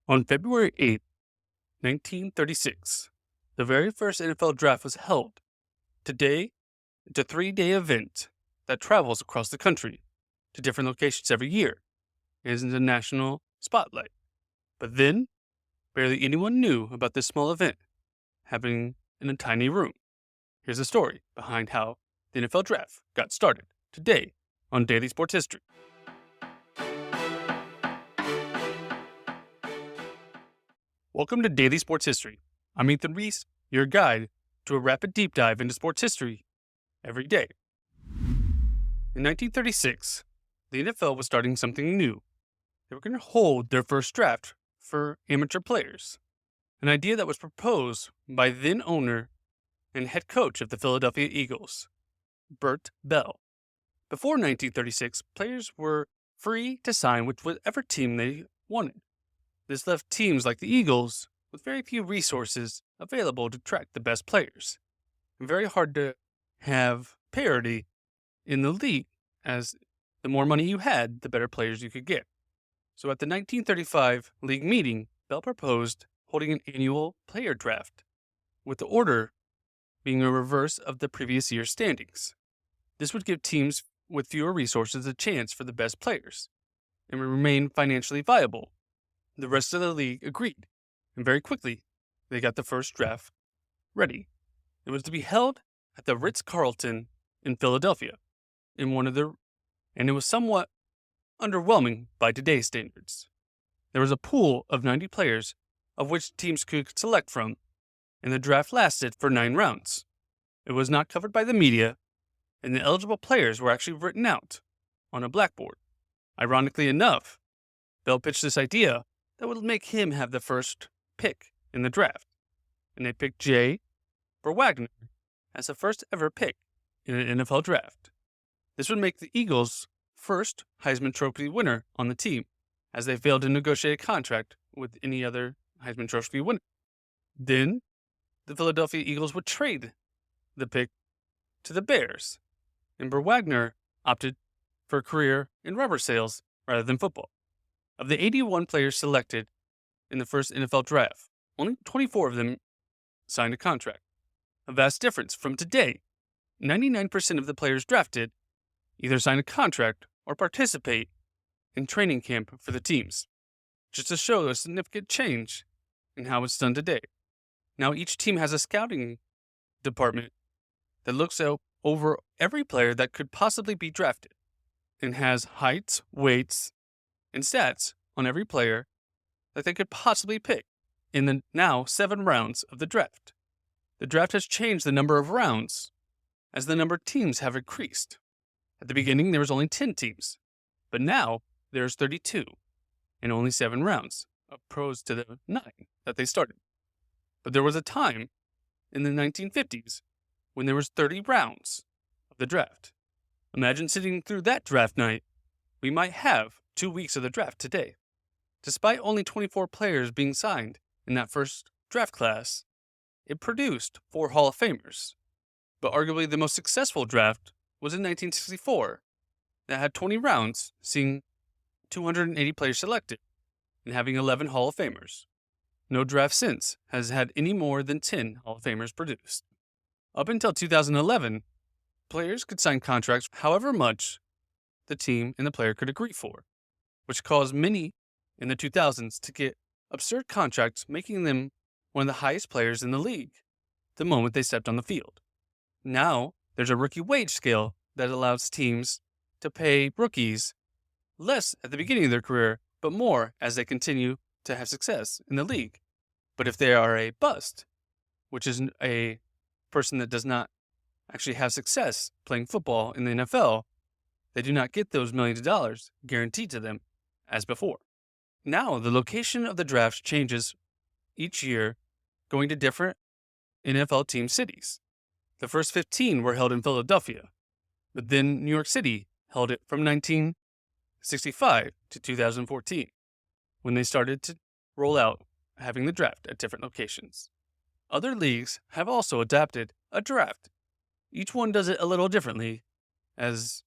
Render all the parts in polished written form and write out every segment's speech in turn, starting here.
On February 8th, 1936, the very first NFL draft was held. Today, it's a 3-day event that travels across the country to different locations every year. It is in the national spotlight. But then, barely anyone knew about this small event happening in a tiny room. Here's the story behind how the NFL draft got started today on Daily Sports History. Welcome to Daily Sports History. I'm Ethan Reese, your guide to a rapid deep dive into sports history every day. In 1936, the NFL was starting something new. They were going to hold their first draft for amateur players, an idea that was proposed by then owner and head coach of the Philadelphia Eagles, Bert Bell. Before 1936, players were free to sign with whatever team they wanted. This left teams like the Eagles with very few resources available to track the best players, and very hard to have parity in the league, as the more money you had, the better players you could get. So at the 1935 league meeting, Bell proposed holding an annual player draft, with the order being a reverse of the previous year's standings. This would give teams with fewer resources a chance for the best players, and would remain financially viable. The rest of the league agreed, and very quickly, they got the first draft ready. It was to be held at the Ritz-Carlton in Philadelphia, and it was somewhat underwhelming by today's standards. There was a pool of 90 players of which teams could select from, and the draft lasted for 9 rounds. It was not covered by the media, and the eligible players were actually written out on a blackboard. Ironically enough, Bell pitched this idea that would make him have the first pick in the draft, and they picked Jay Wagner as the first ever pick in an NFL draft. This would make the Eagles' first Heisman Trophy winner on the team, as they failed to negotiate a contract with any other Heisman Trophy winner. Then, the Philadelphia Eagles would trade the pick to the Bears, and Wagner opted for a career in rubber sales rather than football. Of the 81 players selected in the first NFL draft, only 24 of them signed a contract. A vast difference from today. 99% of the players drafted either sign a contract or participate in training camp for the teams, just to show a significant change in how it's done today. Now each team has a scouting department that looks out over every player that could possibly be drafted and has heights, weights, and stats on every player that they could possibly pick in the now 7 rounds of the draft. The draft has changed the number of rounds as the number of teams have increased. At the beginning, there was only 10 teams, but now there's 32 and only 7 rounds, opposed to the 9 that they started. But there was a time in the 1950s when there was 30 rounds of the draft. Imagine sitting through that draft night. We might have 2 weeks of the draft today. Despite only 24 players being signed in that first draft class, it produced 4 Hall of Famers. But arguably the most successful draft was in 1964, that had 20 rounds, seeing 280 players selected, and having 11 Hall of Famers. No draft since has had any more than 10 Hall of Famers produced. Up until 2011, players could sign contracts however much the team and the player could agree for, which caused many in the 2000s to get absurd contracts, making them one of the highest players in the league the moment they stepped on the field. Now, there's a rookie wage scale that allows teams to pay rookies less at the beginning of their career, but more as they continue to have success in the league. But if they are a bust, which is a person that does not actually have success playing football in the NFL, they do not get those millions of dollars guaranteed to them as before. Now, the location of the draft changes each year, going to different NFL team cities. The first 15 were held in Philadelphia, but then New York City held it from 1965 to 2014, when they started to roll out having the draft at different locations. Other leagues have also adapted a draft. Each one does it a little differently, as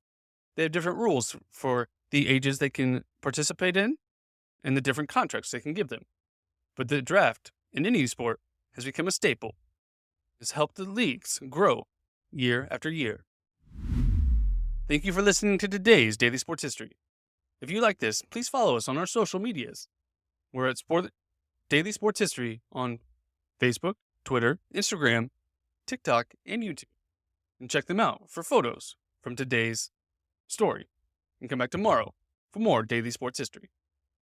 they have different rules for the ages they can participate in and the different contracts they can give them. but the draft in any sport has become a staple. It's helped the leagues grow year after year. Thank you for listening to today's Daily Sports History. If you like this, please follow us on our social medias. We're at Daily Sports History on Facebook, Twitter, Instagram, TikTok, and YouTube. And check them out for photos from today's story. And come back tomorrow for more Daily Sports History.